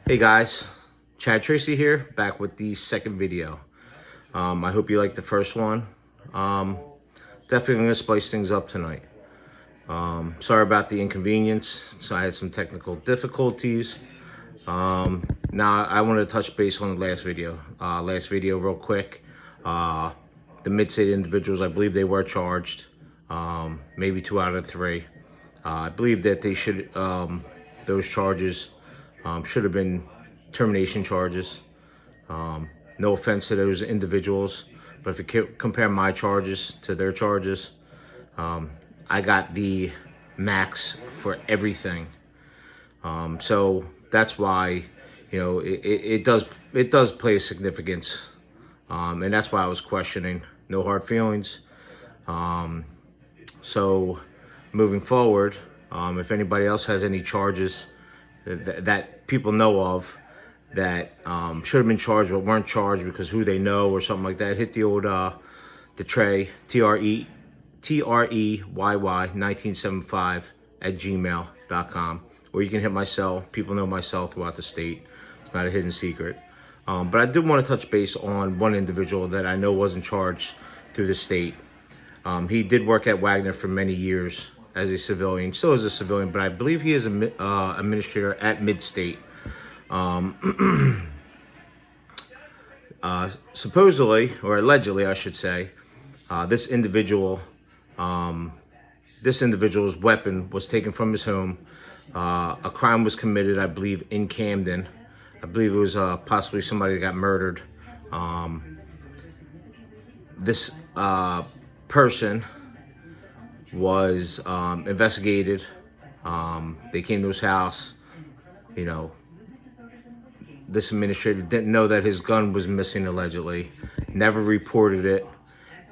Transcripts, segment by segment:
Hey guys, Chad Tracy here, back with the second video. I hope you liked the first one. Definitely going to spice things up tonight. Sorry about the inconvenience. So I had some technical difficulties. Now I want to touch base on the last video. Real quick. The mid-state individuals, I believe they were charged. Maybe 2 out of 3. I believe that they should, those charges should have been termination charges. No offense to those individuals, but if you compare my charges to their charges, I got the max for everything. So that's why, it does play a significance, and that's why I was questioning. No hard feelings. So moving forward, if anybody else has any charges that people know of that should have been charged but weren't charged because who they know or something like that, hit the old the Trey TREYY 1975 at gmail.com, or you can hit my cell. People know my cell throughout the state. It's not a hidden secret. But I did want to touch base on one individual that I know wasn't charged through the state. He did work at Wagner for many years as a civilian, still is a civilian, but I believe he is an administrator at Mid-State. Supposedly, or allegedly, I should say, this individual's weapon was taken from his home. A crime was committed, I believe, in Camden. I believe it was possibly somebody that got murdered. This person was investigated. They came to his house. This administrator didn't know that his gun was missing, allegedly. Never reported it.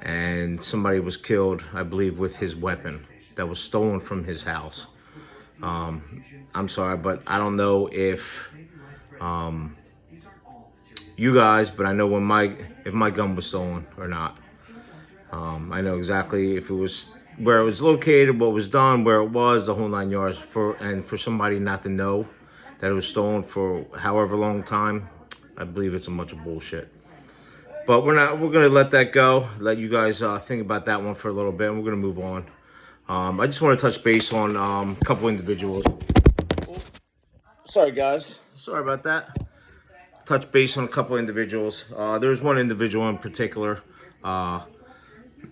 And somebody was killed, I believe, with his weapon that was stolen from his house. I'm sorry, but I don't know if you guys, but I know if my gun was stolen or not. I know exactly if it was, where it was located, what was done, where it was, the whole 9 yards. For somebody not to know that it was stolen for however long time, I believe it's a bunch of bullshit. But we're gonna let that go. Let you guys think about that one for a little bit, and we're gonna move on. I just want to touch base on a couple individuals. Sorry guys, sorry about that. Touch base on a couple individuals. There's one individual in particular,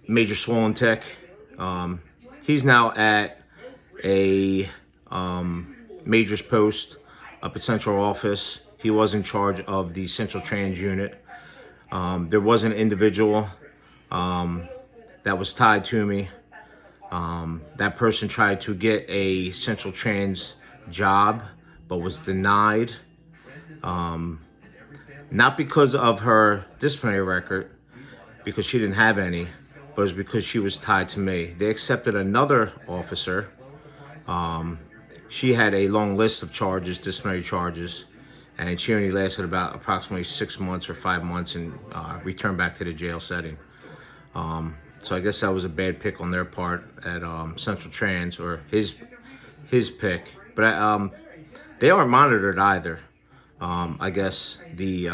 Major Swollentick. He's now at a major's post up at Central Office. He was in charge of the Central Trans unit. There was an individual that was tied to me. That person tried to get a Central Trans job, but was denied. Not because of her disciplinary record, because she didn't have any, but it was because she was tied to me. They accepted another officer. She had a long list of charges, disciplinary charges, and she only lasted about approximately 6 months or 5 months and returned back to the jail setting. So I guess that was a bad pick on their part at Central Trans, or his pick. But they aren't monitored either. I guess the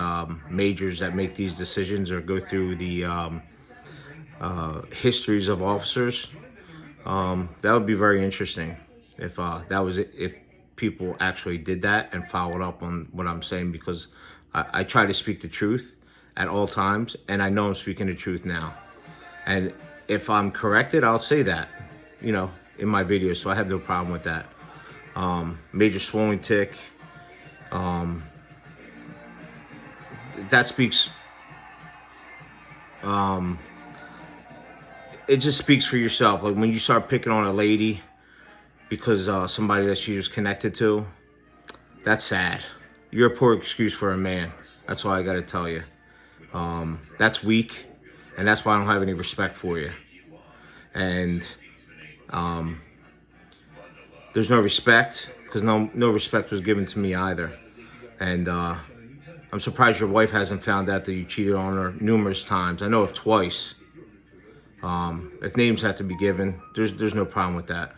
majors that make these decisions or go through the histories of officers. That would be very interesting if if people actually did that and followed up on what I'm saying, because I try to speak the truth at all times, and I know I'm speaking the truth now. And if I'm corrected, I'll say that, in my videos, so I have no problem with that. Major Swollentick, that speaks, it just speaks for yourself. Like when you start picking on a lady because somebody that she was connected to, that's sad. You're a poor excuse for a man. That's all I gotta tell you. That's weak, and that's why I don't have any respect for you. And there's no respect, because no respect was given to me either. And I'm surprised your wife hasn't found out that you cheated on her numerous times. I know of twice. If names have to be given, there's no problem with that.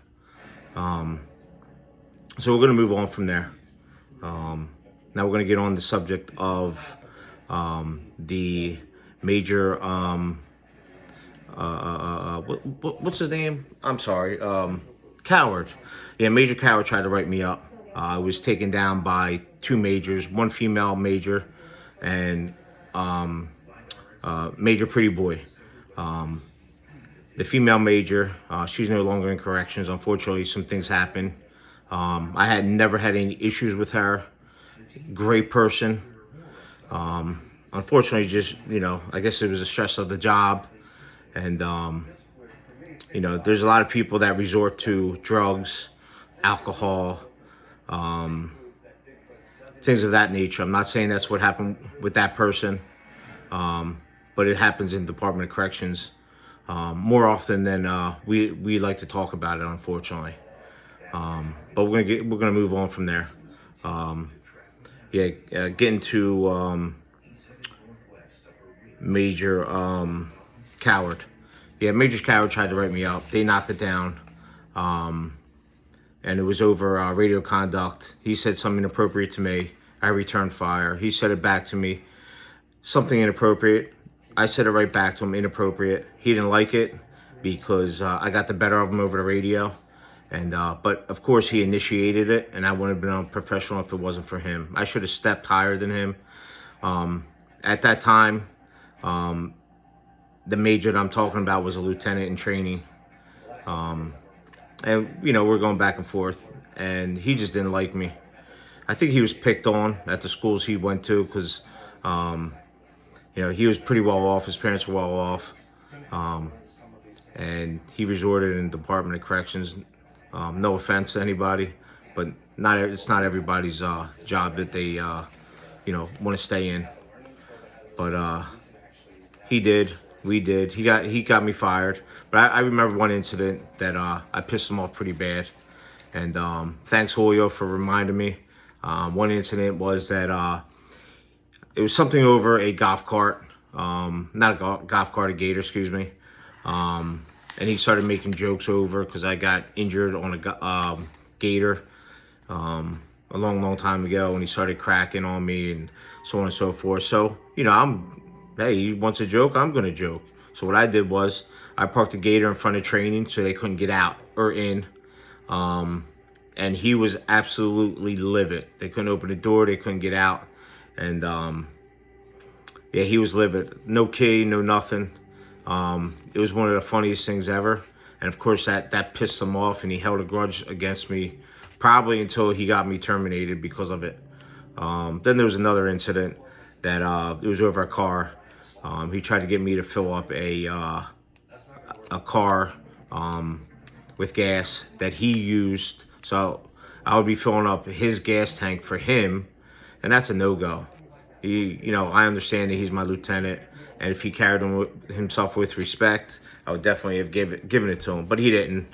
So we're gonna move on from there. Now we're going to get on the subject of the major, what's his name? I'm sorry, Coward. Yeah, Major Coward tried to write me up. I was taken down by two majors, one female major and Major Pretty Boy. The female major, she's no longer in corrections. Unfortunately, some things happened. I had never had any issues with her. Great person. Unfortunately, just, I guess it was the stress of the job. And, there's a lot of people that resort to drugs, alcohol, things of that nature. I'm not saying that's what happened with that person, but it happens in Department of Corrections more often than we like to talk about it, unfortunately. But we're gonna move on from there. Getting to Major Coward. Yeah, Major Coward tried to write me up. They knocked it down. And it was over radio conduct. He said something inappropriate to me. I returned fire. He said it back to me. Something inappropriate. I said it right back to him, inappropriate. He didn't like it because I got the better of him over the radio. And but of course he initiated it, and I wouldn't have been unprofessional if it wasn't for him. I should have stepped higher than him. At that time, the major that I'm talking about was a lieutenant in training. And, we're going back and forth, and he just didn't like me. I think he was picked on at the schools he went to because, he was pretty well off. His parents were well off. And he resorted in the Department of Corrections. No offense to anybody, but it's not everybody's job that they, want to stay in. But he did. We did. He got me fired. But I remember one incident that I pissed him off pretty bad. And thanks, Julio, for reminding me. One incident was that it was something over a golf cart. Not a golf cart, a gator, excuse me. And he started making jokes over because I got injured on a gator a long time ago. And he started cracking on me and so on and so forth. So, hey, he wants a joke, I'm going to joke. So what I did was I parked the gator in front of training so they couldn't get out or in. And he was absolutely livid. They couldn't open the door. They couldn't get out. And, he was livid. No key, no nothing. It was one of the funniest things ever. And, of course, that pissed him off, and he held a grudge against me probably until he got me terminated because of it. Then there was another incident that it was over a car. He tried to get me to fill up a car with gas that he used. So I would be filling up his gas tank for him, and that's a no-go. I understand that he's my lieutenant, and if he carried himself with respect, I would definitely have given it to him. But he didn't.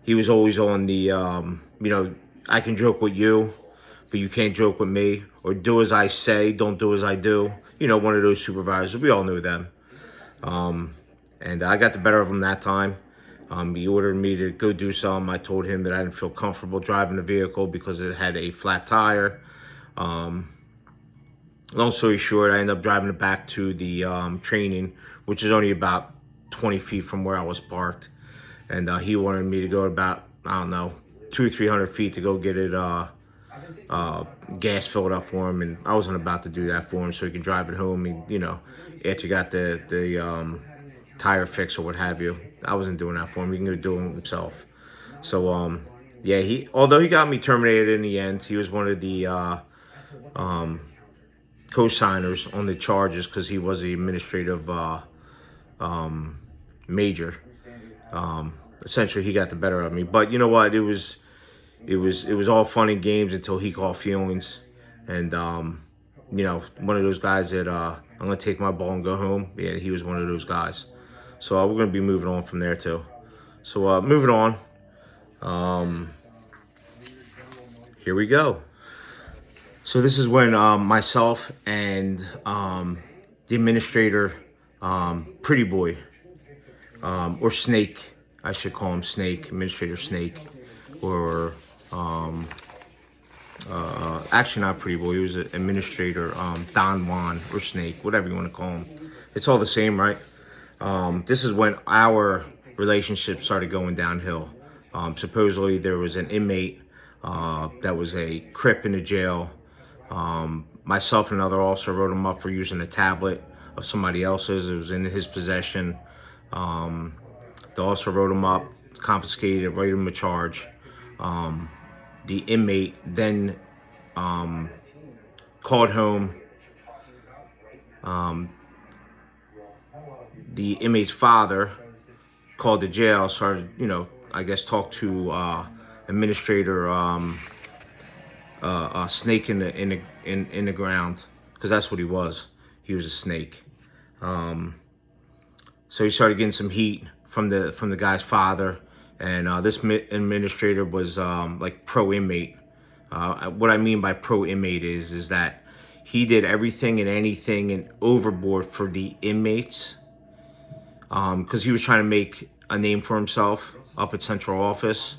He was always on the, I can joke with you, but you can't joke with me, or do as I say, don't do as I do. One of those supervisors. We all knew them. And I got the better of him that time. He ordered me to go do something. I told him that I didn't feel comfortable driving the vehicle because it had a flat tire. Long story short, I ended up driving it back to the training, which is only about 20 feet from where I was parked. And he wanted me to go about, 200 or 300 feet to go get it gas filled up for him, and I wasn't about to do that for him so he can drive it home and, after he got the tire fix or what have you. I wasn't doing that for him. He can go do it himself. So although he got me terminated in the end, he was one of the co-signers on the charges because he was the administrative major. Essentially he got the better of me. But you know what, it was all fun and games until he caught feelings. And one of those guys that I'm gonna take my ball and go home. Yeah, he was one of those guys. So we're gonna be moving on from there too. So moving on. Here we go. So this is when myself and the administrator, Pretty Boy, or Snake, I should call him Snake, Administrator Snake, or actually not pretty boy, he was an administrator, Don Juan or Snake, whatever you want to call him. It's all the same, right? This is when our relationship started going downhill. Supposedly there was an inmate that was a Crip in the jail. Myself and another officer wrote him up for using a tablet of somebody else's. It was in his possession. The officer wrote him up, confiscated, wrote him a charge. The inmate then called home. The inmate's father called the jail, started, I guess, talked to administrator Snake in the ground, because that's what he was. He was a snake. So he started getting some heat from the guy's father, and this administrator was like pro-inmate. What I mean by pro-inmate is that he did everything and anything and overboard for the inmates, because he was trying to make a name for himself up at central office.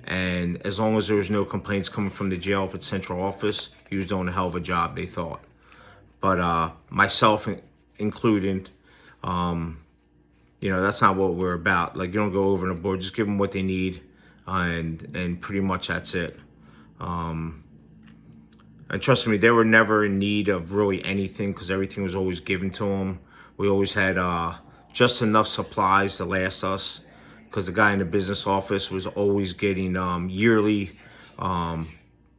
And as long as there was no complaints coming from the jail up at central office, he was doing a hell of a job, they thought. But myself included, that's not what we're about. Like, you don't go over and aboard, just give them what they need, and pretty much that's it. And trust me, they were never in need of really anything, because everything was always given to them. We always had just enough supplies to last us, because the guy in the business office was always getting yearly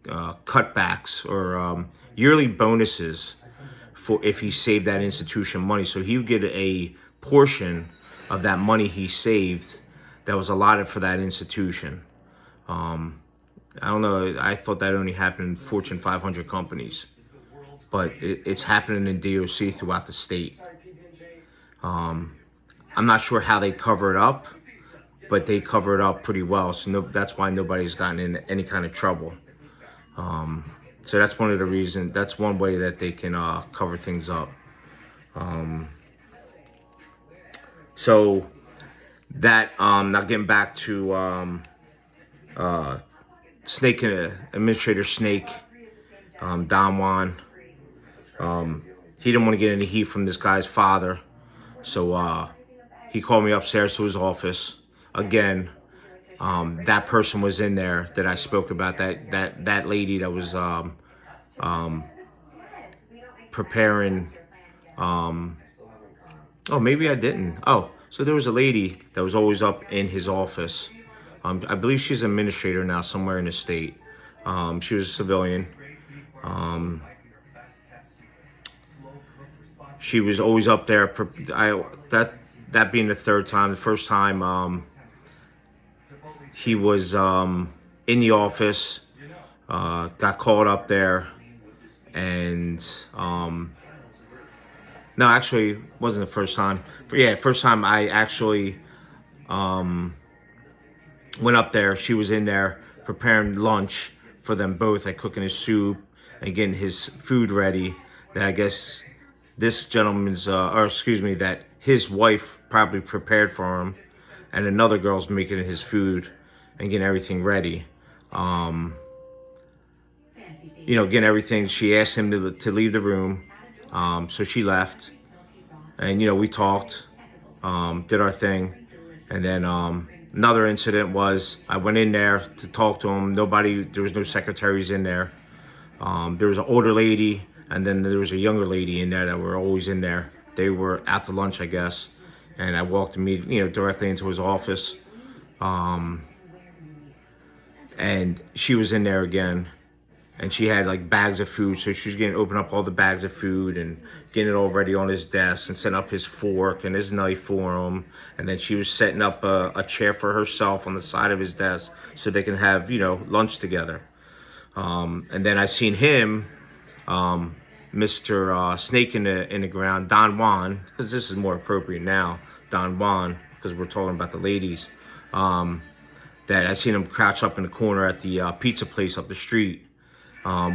cutbacks or yearly bonuses for if he saved that institution money. So he would get a portion of that money he saved that was allotted for that institution. I don't know, I thought that only happened in Fortune 500 companies, but it's happening in DOC throughout the state. I'm not sure how they cover it up, but they cover it up pretty well. So that's why nobody's gotten in any kind of trouble. So that's one of the reasons. That's one way that they can cover things up. So that now getting back to Snake, Administrator Snake, Don Juan. He didn't want to get any heat from this guy's father, so he called me upstairs to his office. Again, that person was in there that I spoke about, that lady that was preparing. Oh, maybe I didn't. Oh, so there was a lady that was always up in his office. I believe she's an administrator now somewhere in the state. She was a civilian. She was always up there. That being the third time. The first time he was in the office, got called up there, and no, actually, it wasn't the first time. But yeah, first time I actually went up there. She was in there preparing lunch for them both, like cooking his soup and getting his food ready. That I guess this gentleman's, that his wife probably prepared for him, and another girl's making his food and getting everything ready. Getting everything. She asked him to leave the room, so she left, and we talked, did our thing, and then another incident was I went in there to talk to him. There was no secretaries in there. There was an older lady, and then there was a younger lady in there that were always in there. They were out to lunch, I guess, and I walked directly into his office, and she was in there again, and she had like bags of food, so she was getting open up all the bags of food and getting it all ready on his desk and setting up his fork and his knife for him, and then she was setting up a chair for herself on the side of his desk so they can have lunch together. And then I seen him, Mr. Snake in the ground, Don Juan, because this is more appropriate now, Don Juan, because we're talking about the ladies, that I seen him crouch up in the corner at the pizza place up the street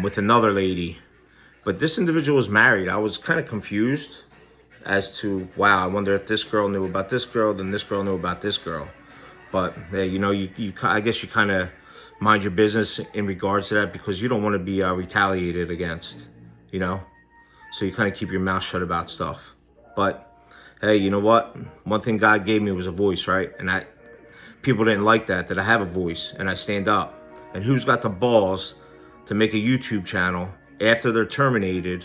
with another lady. But this individual was married. I was kind of confused as to, wow, I wonder if this girl knew about this girl, then this girl knew about this girl. But I guess you kind of mind your business in regards to that, because you don't want to be retaliated against, you know? So you kind of keep your mouth shut about stuff. But hey, you know what? One thing God gave me was a voice, right? And people didn't like that I have a voice and I stand up. And who's got the balls to make a YouTube channel after they're terminated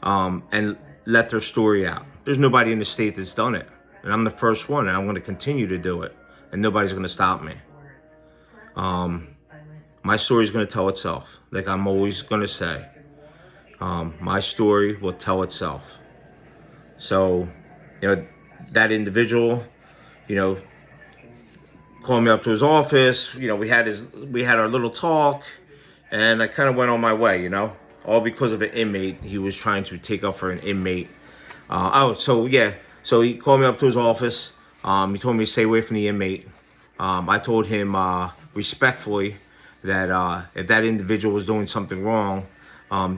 and let their story out? There's nobody in the state that's done it. And I'm the first one, and I'm going to continue to do it. And nobody's going to stop me. My story is going to tell itself, like I'm always going to say. My story will tell itself. So, you know, that individual, you know, called me up to his office. You know, we had our little talk, and I kind of went on my way, you know, all because of an inmate. He was trying to take up for an inmate. So he called me up to his office. He told me to stay away from the inmate. I told him respectfully that if that individual was doing something wrong,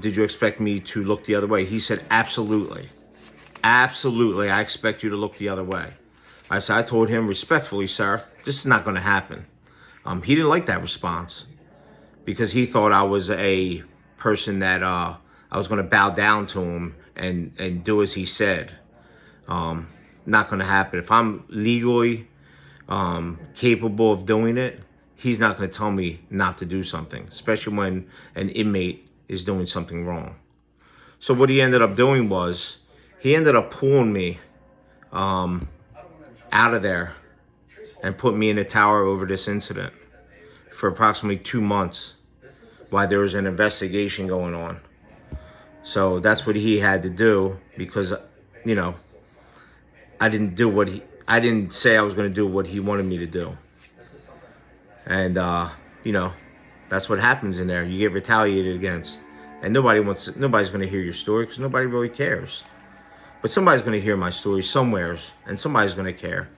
did you expect me to look the other way? He said, absolutely. Absolutely, I expect you to look the other way. I told him respectfully, sir, this is not going to happen. He didn't like that response because he thought I was a person that I was going to bow down to him and do as he said. Not going to happen. If I'm legally capable of doing it, he's not going to tell me not to do something, especially when an inmate is doing something wrong. So what he ended up doing was he ended up pulling me out of there and put me in a tower over this incident for approximately 2 months while there was an investigation going on. So that's what he had to do because, you know, I didn't say I was going to do what he wanted me to do. And, you know, that's what happens in there. You get retaliated against. And nobody's going to hear your story because nobody really cares. But somebody's going to hear my story somewheres, and somebody's going to care.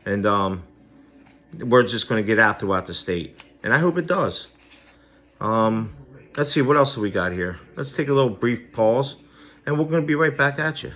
And the word's just going to get out throughout the state. And I hope it does. Let's see, what else do we got here? Let's take a little brief pause, and we're going to be right back at you.